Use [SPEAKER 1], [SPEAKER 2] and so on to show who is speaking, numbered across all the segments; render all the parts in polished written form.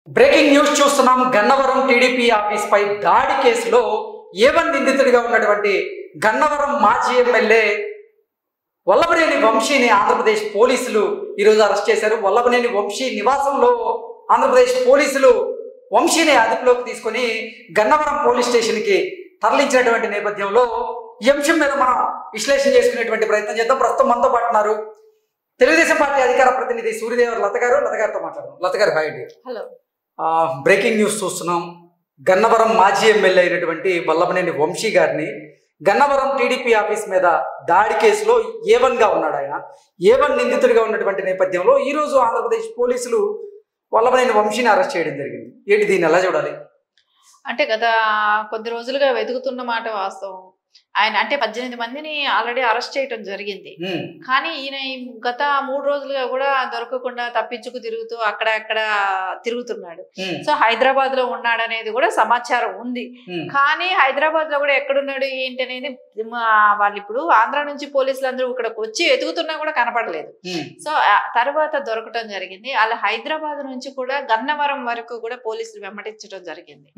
[SPEAKER 1] Breaking news చూస్తున్నాం. Gannavaram TDP office పై దాడి కేసులో ఏవన్ నిందితుడిగా ఉన్నటువంటి గన్నవరం మాజీ ఎమ్మెల్యే వల్లభనేని వంశీని ఆంధ్రప్రదేశ్ పోలీసులు ఈరోజు అరెస్ట్ చేశారు. వల్లభనేని వంశీ నివాసంలో ఆంధ్రప్రదేశ్ పోలీసులు వంశీని అదుపులోకి తీసుకొని గన్నవరం పోలీస్ స్టేషన్కి తరలించినటువంటి నేపథ్యంలో ఈ అంశం మీద మనం విశ్లేషణ చేసుకునేటువంటి ప్రయత్నం చేద్దాం. ప్రస్తుతం మనతో పాటు ఉన్నారు తెలుగుదేశం పార్టీ అధికార ప్రతినిధి సూర్యదేవర్ లత గారు. లత గారితో మాట్లాడదాం. లత గారు, హాయ్ అండి.
[SPEAKER 2] హలో.
[SPEAKER 1] బ్రేకింగ్ న్యూస్ చూస్తున్నాం. గన్నవరం మాజీ ఎమ్మెల్యే అయినటువంటి వల్లభనేని వంశీ గారిని గన్నవరం టీడీపీ ఆఫీస్ మీద దాడి కేసులో ఏవన్గా ఉన్నాడు. ఆయన ఏవన్ నిందితుడిగా ఉన్నటువంటి నేపథ్యంలో ఈరోజు ఆంధ్రప్రదేశ్ పోలీసులు వల్లభనేని వంశీని అరెస్ట్ చేయడం జరిగింది. ఏంటి, దీన్ని ఎలా చూడాలి?
[SPEAKER 2] అంటే గత కొద్ది రోజులుగా వెతుకుతున్న మాట వాస్తవం. ఆయన అంటే 18 మందిని ఆల్రెడీ అరెస్ట్ చేయడం జరిగింది. కానీ ఈయన గత 3 రోజులుగా కూడా దొరకకుండా తప్పించుకు తిరుగుతూ అక్కడ తిరుగుతున్నాడు. సో హైదరాబాద్ లో ఉన్నాడు అనేది కూడా సమాచారం ఉంది. కానీ హైదరాబాద్ లో కూడా ఎక్కడున్నాడు ఏంటి అనేది వాళ్ళు ఇప్పుడు ఆంధ్ర నుంచి పోలీసులు అందరూ ఇక్కడికి వచ్చి వెతుకుతున్నా కూడా కనపడలేదు. సో తర్వాత దొరకటం జరిగింది. అలా హైదరాబాద్ నుంచి కూడా గన్నవరం వరకు కూడా పోలీసులు వెంబడించడం జరిగింది.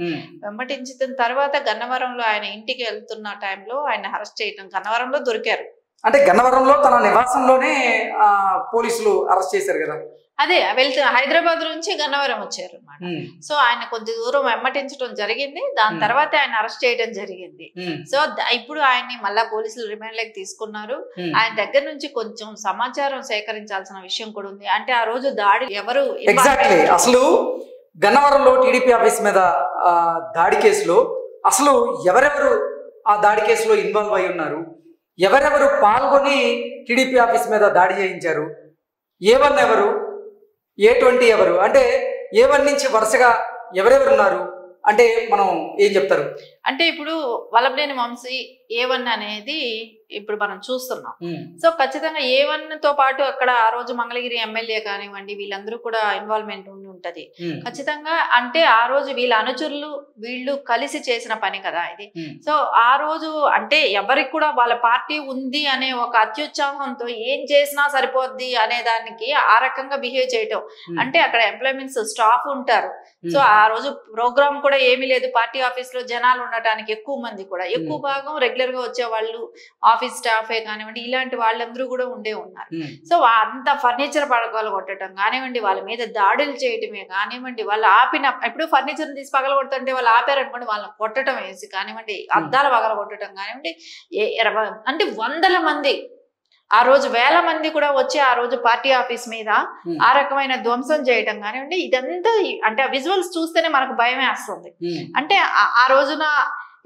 [SPEAKER 2] వెంబడించిన తర్వాత గన్నవరంలో ఆయన ఇంటికి వెళ్తున్న టైంలో ఆయన అరెస్ట్ చేయడం, గన్నవరంలో దొరికారు.
[SPEAKER 1] అంటే గన్నవరంలో తన నివాసంలోనే పోలీసులు అరెస్ట్ చేశారు కదా.
[SPEAKER 2] అదే హైదరాబాద్ నుంచి గన్నవరం వచ్చారు అన్నమాట. సో ఆయన కొద్ది దూరం వెంబడించడం జరిగింది. దాని తర్వాత ఆయన అరెస్ట్ చేయడం జరిగింది. సో ఇప్పుడు ఆయన్ని మళ్ళా పోలీసులు రిమాండ్ లోకి తీసుకున్నారు. ఆయన దగ్గర నుంచి కొంచెం సమాచారం సేకరించాల్సిన విషయం కూడా ఉంది. అంటే ఆ రోజు దాడి ఎవరు
[SPEAKER 1] ఎగ్జాక్ట్లీ అసలు గన్నవరంలో టీడీపీ ఆఫీస్ మీద దాడి కేసులో అసలు ఎవరెవరు ఆ దాడి కేసులో ఇన్వాల్వ్ అయి ఉన్నారు, ఎవరెవరు పాల్గొని టీడీపీ ఆఫీస్ మీద దాడి చేయించారు, ఏవన్ ఎవరు, ఏ20 ఎవరు, అంటే ఏవన్ నుంచి వరుసగా ఎవరెవరు ఉన్నారు అంటే మనం ఏం చెప్తారు?
[SPEAKER 2] అంటే ఇప్పుడు వల్లభనేని వంశీ ఏవన్ అనేది ఇప్పుడు మనం చూస్తున్నాం. సో ఖచ్చితంగా ఏవన్ తో పాటు అక్కడ ఆ రోజు మంగళగిరి ఎమ్మెల్యే కానివ్వండి వీళ్ళందరూ కూడా ఇన్వాల్వ్మెంట్ ఉంటది ఖచ్చితంగా. అంటే ఆ రోజు వీళ్ళ అనుచరులు వీళ్ళు కలిసి చేసిన పని కదా ఇది. సో ఆ రోజు అంటే ఎవరికి కూడా వాళ్ళ పార్టీ ఉంది అనే ఒక అత్యుత్సాహంతో ఏం చేసినా సరిపోద్ది అనే దానికి ఆ రకంగా బిహేవ్ చేయటం. అంటే అక్కడ ఎంప్లాయ్మెంట్స్ స్టాఫ్ ఉంటారు. సో ఆ రోజు ప్రోగ్రామ్ కూడా ఏమీ లేదు. పార్టీ ఆఫీస్ లో జనాలు ఉండటానికి ఎక్కువ మంది కూడా ఎక్కువ భాగం రెగ్యులర్ గా వచ్చే వాళ్ళు ఆఫీస్ స్టాఫే కానివ్వండి ఇలాంటి వాళ్ళందరూ కూడా ఉన్నారు. సో అంత ఫర్నిచర్ పడగలు కొట్టడం కానివ్వండి, వాళ్ళ మీద దాడులు చేయటమే కానివ్వండి, వాళ్ళు ఆపిన ఇప్పుడు ఫర్నిచర్ తీసి పగల కొడుతుంటే వాళ్ళు ఆపారనుకోండి వాళ్ళని కొట్టడం వేసి కానివ్వండి, అద్దాలు పగల కొట్టడం కానివ్వండి, అంటే 100 మంది ఆ రోజు 1000 మంది కూడా వచ్చి ఆ రోజు పార్టీ ఆఫీస్ మీద ఆ రకమైన ధ్వంసం చేయటం కానివ్వండి, ఇదంతా అంటే ఆ విజువల్స్ చూస్తేనే మనకు భయమే వస్తుంది. అంటే ఆ రోజున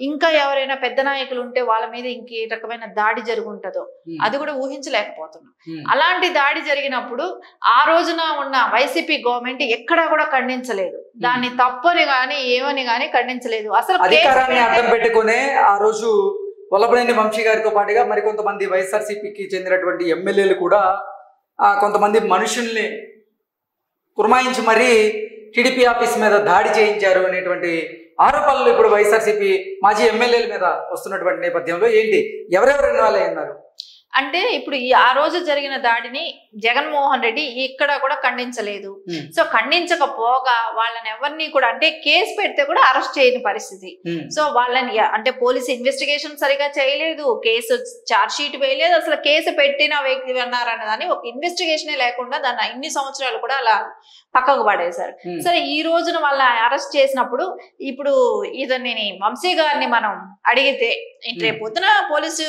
[SPEAKER 2] ఇంకా ఎవరైనా పెద్ద నాయకులు ఉంటే వాళ్ళ మీద ఇంకే రకమైన దాడి జరుగుంటుందో అది కూడా ఊహించలేకపోతున్నాం. అలాంటి దాడి జరిగినప్పుడు ఆ రోజున ఉన్న వైసీపీ గవర్నమెంట్ ఎక్కడా కూడా ఖండించలేదు. దాన్ని తప్పని గాని ఏమని గాని ఖండించలేదు. అసలు
[SPEAKER 1] అధికారాన్ని అడ్డం పెట్టుకునే ఆ రోజు వల్లభనేని వంశీ గారితో పాటుగా మరికొంతమంది వైఎస్ఆర్సీపీకి చెందినటువంటి ఎమ్మెల్యేలు కూడా కొంతమంది మనుషుల్ని పురమాయించి మరీ టీడీపీ ఆఫీస్ మీద దాడి చేయించారు అనేటువంటి ఆరోపణలు ఇప్పుడు వైఎస్ఆర్సీపీ మాజీ ఎమ్మెల్యేల మీద వస్తున్నటువంటి నేపథ్యంలో ఏంటి, ఎవరెవరు ఇన్వాల్వ్ అయి ఉన్నారు?
[SPEAKER 2] అంటే ఇప్పుడు ఆ రోజు జరిగిన దాడిని జగన్మోహన్ రెడ్డి ఇక్కడ కూడా ఖండించలేదు. సో ఖండించకపోగా వాళ్ళని ఎవరిని కూడా అంటే కేసు పెడితే కూడా అరెస్ట్ చేయని పరిస్థితి. సో వాళ్ళని అంటే పోలీస్ ఇన్వెస్టిగేషన్ సరిగా చేయలేదు, కేసు ఛార్జ్ షీట్ వేయలేదు, అసలు కేసు పెట్టిన వ్యక్తి అన్నారన్న దాన్ని ఒక ఇన్వెస్టిగేషనే లేకుండా దాన్ని ఇన్ని సంవత్సరాలు కూడా అలా పక్కకు పడేశారు. సరే ఈ రోజున వాళ్ళ అరెస్ట్ చేసినప్పుడు ఇప్పుడు ఇతన్ని వంశీ గారిని మనం అడిగితే రేపు పొద్దున పోలీసు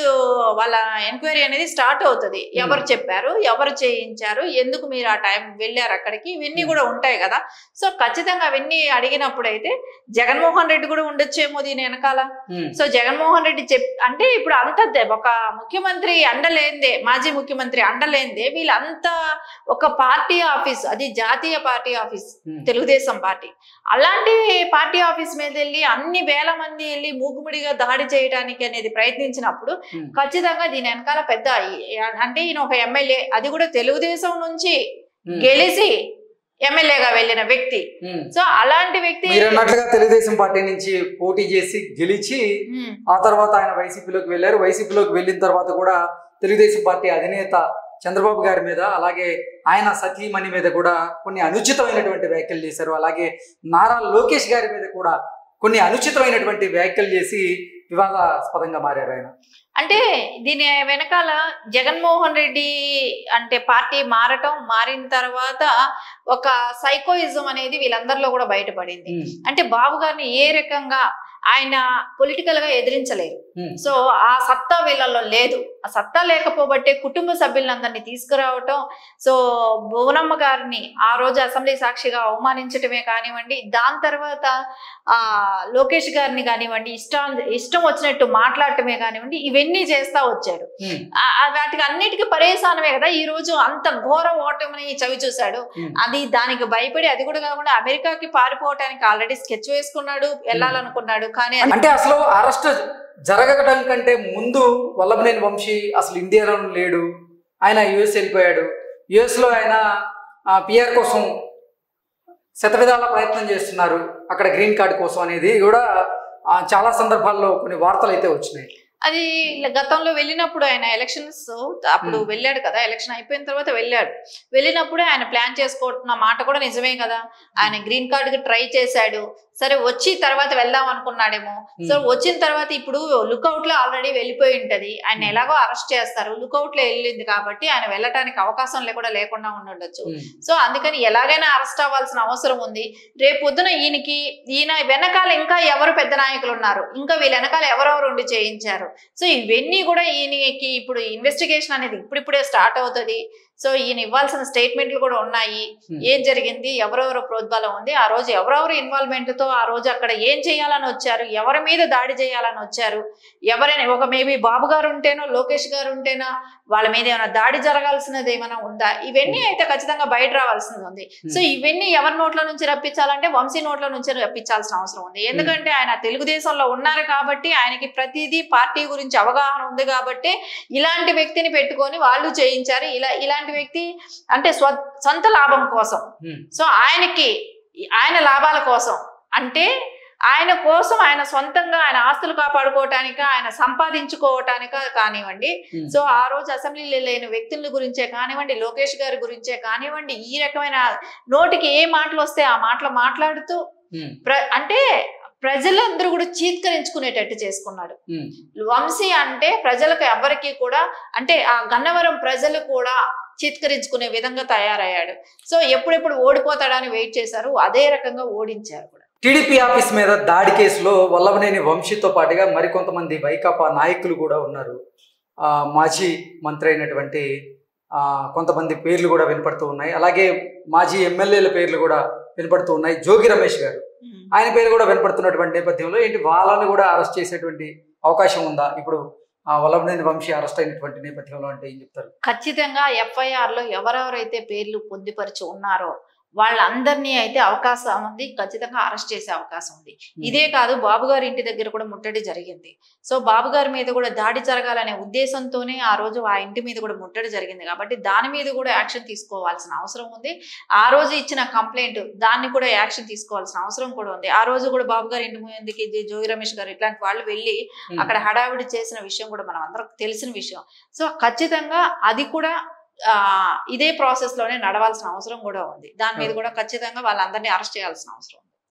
[SPEAKER 2] వాళ్ళ ఎంక్వైరీ అనేది స్టార్ట్ అవుతుంది. ఎవరు చెప్పారు, ఎవరు చేయించారు, ఎందుకు మీరు ఆ టైం వెళ్ళారు అక్కడికి, ఇవన్నీ కూడా ఉంటాయి కదా. సో ఖచ్చితంగా అవన్నీ అడిగినప్పుడు అయితే జగన్మోహన్ రెడ్డి కూడా ఉండొచ్చేమో దీని వెనకాల. సో జగన్మోహన్ రెడ్డి అంటే ఇప్పుడు అంత ఒక ముఖ్యమంత్రి అండలేందే, మాజీ ముఖ్యమంత్రి అండలేందే వీళ్ళంతా ఒక పార్టీ ఆఫీస్, అది జాతీయ పార్టీ ఆఫీస్ తెలుగుదేశం పార్టీ, అలాంటి పార్టీ ఆఫీస్ మీద వెళ్ళి అన్ని 1000 మంది వెళ్ళి మూకుముడిగా దాడి చేయడానికి అనేది ప్రయత్నించినప్పుడు ఖచ్చితంగా దీని వెనకాల పెద్ద అంటే ఈయన ఒక ఎమ్మెల్యే, అది కూడా తెలుగుదేశం నుంచి గెలిచి ఎమ్మెల్యేగా వెళ్ళిన వ్యక్తి. సో అలాంటి వ్యక్తి
[SPEAKER 1] తెలుగుదేశం పార్టీ నుంచి పోటీ చేసి గెలిచి ఆ తర్వాత ఆయన వైసీపీలోకి వెళ్ళారు. వైసీపీలోకి వెళ్ళిన తర్వాత కూడా తెలుగుదేశం పార్టీ అధినేత చంద్రబాబు గారి మీద, అలాగే ఆయన సతీమణి మీద కూడా కొన్ని అనుచితమైనటువంటి వ్యాఖ్యలు చేశారు. అలాగే నారా లోకేష్ గారి మీద కూడా కొన్ని అనుచితమైనటువంటి వ్యాఖ్యలు చేసి వివాదాస్పదంగా మారారు ఆయన.
[SPEAKER 2] అంటే దీని వెనకాల జగన్మోహన్ రెడ్డి అంటే పార్టీ మారిన తర్వాత ఒక సైకోయిజం అనేది వీళ్ళందరిలో కూడా బయటపడింది. అంటే బాబు గారిని ఏ రకంగా ఆయన పొలిటికల్ గా ఎదిరించలేరు. సో ఆ సత్తా వీళ్ళలో లేదు. ఆ సత్తా లేకపోబట్టే కుటుంబ సభ్యులందరినీ తీసుకురావటం, సో భువనమ్మ గారిని ఆ రోజు అసెంబ్లీ సాక్షిగా అవమానించటమే కానివ్వండి, దాని తర్వాత లోకేష్ గారిని కానివ్వండి ఇష్టం వచ్చినట్టు మాట్లాడటమే కానివ్వండి, ఇవన్నీ చేస్తా వచ్చాడు. వాటికి అన్నిటికీ పరేశానమే కదా ఈ రోజు అంత ఘోర ఓటమిని చవి చూశాడు. దానికి భయపడి, అది కూడా కాకుండా అమెరికాకి పారిపోవటానికి ఆల్రెడీ స్కెచ్ వేసుకున్నాడు, వెళ్ళాలనుకున్నాడు. కానీ
[SPEAKER 1] అంటే అసలు అరెస్ట్ జరగడం కంటే ముందు వల్లభనేని వంశీ అసలు ఇండియాలో లేడు, ఆయన యుఎస్ వెళ్ళిపోయాడు. యుఎస్ లో ఆయన పిఆర్ కోసం శతవిధాల ప్రయత్నం చేస్తున్నారు, అక్కడ గ్రీన్ కార్డు కోసం అనేది కూడా చాలా సందర్భాల్లో కొన్ని వార్తలు అయితే వచ్చినాయి.
[SPEAKER 2] అది గతంలో వెళ్ళినప్పుడు ఆయన ఎలక్షన్స్ అప్పుడు వెళ్ళాడు కదా, ఎలక్షన్ అయిపోయిన తర్వాత వెళ్ళినప్పుడే ఆయన ప్లాన్ చేసుకోవటం మాట కూడా నిజమే కదా. ఆయన గ్రీన్ కార్డ్ కి ట్రై చేశాడు, సరే వచ్చి తర్వాత వెళ్దాం అనుకున్నాడేమో. సో వచ్చిన తర్వాత ఇప్పుడు లుకౌట్ లో ఆల్రెడీ వెళ్ళిపోయి ఉంటది, ఆయన ఎలాగో అరెస్ట్ చేస్తారు, లుకౌట్ లో వెళ్ళింది కాబట్టి ఆయన వెళ్ళటానికి అవకాశం లేకుండా ఉండొచ్చు. సో అందుకని ఎలాగైనా అరెస్ట్ అవ్వాల్సిన అవసరం ఉంది. రేపు పొద్దున ఈయన వెనకాల ఇంకా ఎవరు పెద్ద నాయకులు ఉన్నారు, ఇంకా వీళ్ళ వెనకాల ఎవరెవరు ఉండి చేయించారు. సో ఇవన్నీ కూడా ఈయనకి ఇప్పుడు ఇన్వెస్టిగేషన్ అనేది ఇప్పుడిప్పుడే స్టార్ట్ అవుతుంది. సో ఈయన ఇవ్వాల్సిన స్టేట్మెంట్లు కూడా ఉన్నాయి, ఏం జరిగింది, ఎవరెవరు ప్రోద్బలం ఉంది, ఆ రోజు ఎవరెవరు ఇన్వాల్వ్మెంట్ తో ఆ రోజు అక్కడ ఏం చేయాలని వచ్చారు, ఎవరి మీద దాడి చేయాలని వచ్చారు, ఎవరైనా ఒక మేబీ బాబు గారు ఉంటేనో లోకేష్ గారు ఉంటేనా వాళ్ళ మీద ఏమైనా దాడి జరగాల్సినది ఏమైనా ఉందా, ఇవన్నీ అయితే ఖచ్చితంగా బయట రావాల్సింది ఉంది. సో ఇవన్నీ ఎవరి నోట్ల నుంచి రప్పించాలంటే వంశీ నోట్ల నుంచి రప్పించాల్సిన అవసరం ఉంది. ఎందుకంటే ఆయన తెలుగుదేశంలో ఉన్నారు కాబట్టి, ఆయనకి ప్రతిదీ పార్టీ గురించి అవగాహన ఉంది కాబట్టి ఇలాంటి వ్యక్తిని పెట్టుకొని వాళ్ళు చేయించారు. ఇలాంటి వ్యక్తి అంటే సొంత లాభం కోసం, సో ఆయన లాభాల కోసం, అంటే ఆయన కోసం ఆయన సొంతంగా ఆయన ఆస్తులు కాపాడుకోవటానిక, ఆయన సంపాదించుకోవటానిక కానివ్వండి. సో ఆ రోజు అసెంబ్లీలో లేని వ్యక్తుల గురించే కానివ్వండి, లోకేష్ గారి గురించే కానివ్వండి, ఈ రకమైన నోటికి ఏ మాటలు వస్తే ఆ మాటలు మాట్లాడుతూ అంటే ప్రజలందరూ కూడా చీత్కరించుకునేటట్టు చేసుకున్నాడు. వంశీ అంటే ప్రజలకు ఎవరికి కూడా అంటే ఆ గన్నవరం ప్రజలు కూడా చీత్కరించుకునే విధంగా తయారయ్యాడు. సో ఎప్పుడెప్పుడు ఓడిపోతాడని వెయిట్ చేశారు, అదే రకంగా ఓడించారు కూడా.
[SPEAKER 1] టీడీపీ ఆఫీస్ మీద దాడి కేసులో వల్లభనేని వంశీతో పాటుగా మరికొంతమంది వైకాపా నాయకులు కూడా ఉన్నారు. మాజీ మంత్రి అయినటువంటి కొంతమంది పేర్లు కూడా వినపడుతూ ఉన్నాయి. అలాగే మాజీ ఎమ్మెల్యేల పేర్లు కూడా వినపడుతూ ఉన్నాయి. జోగి రమేష్ గారు, ఆయన పేరు కూడా వినపడుతున్నటువంటి నేపథ్యంలో ఏంటి వాళ్ళని కూడా అరెస్ట్ చేసేటువంటి అవకాశం ఉందా ఇప్పుడు వల్లభనేని వంశీ అరెస్ట్ అయినటువంటి నేపథ్యంలో? అంటే ఏం చెప్తారు?
[SPEAKER 2] ఖచ్చితంగా ఎఫ్ఐఆర్ లో ఎవరెవరైతే పేర్లు పొందుపరిచి ఉన్నారో వాళ్ళందరినీ అయితే అవకాశం ఉంది, ఖచ్చితంగా అరెస్ట్ చేసే అవకాశం ఉంది. ఇదే కాదు, బాబు గారి ఇంటి దగ్గర కూడా ముట్టడి జరిగింది. సో బాబు గారి మీద కూడా దాడి జరగాలనే ఉద్దేశంతోనే ఆ రోజు ఆ ఇంటి మీద కూడా ముట్టడి జరిగింది కాబట్టి దాని మీద కూడా యాక్షన్ తీసుకోవాల్సిన అవసరం ఉంది. ఆ రోజు ఇచ్చిన కంప్లైంట్ దాన్ని కూడా యాక్షన్ తీసుకోవాల్సిన అవసరం కూడా ఉంది. ఆ రోజు కూడా బాబు గారి ఇంటి ముందుకి జోగి రమేష్ గారు ఇట్లాంటి వాళ్ళు వెళ్ళి అక్కడ హడావిడి చేసిన విషయం కూడా మనం అందరికి తెలిసిన విషయం. సో ఖచ్చితంగా అది కూడా ఇదే ప్రాసెస్ లోనే నడవాల్సిన అవసరం కూడా ఉంది. దాని మీద కూడా ఖచ్చితంగా వాళ్ళందరినీ అరెస్ట్ చేయాల్సిన అవసరం ఉంది.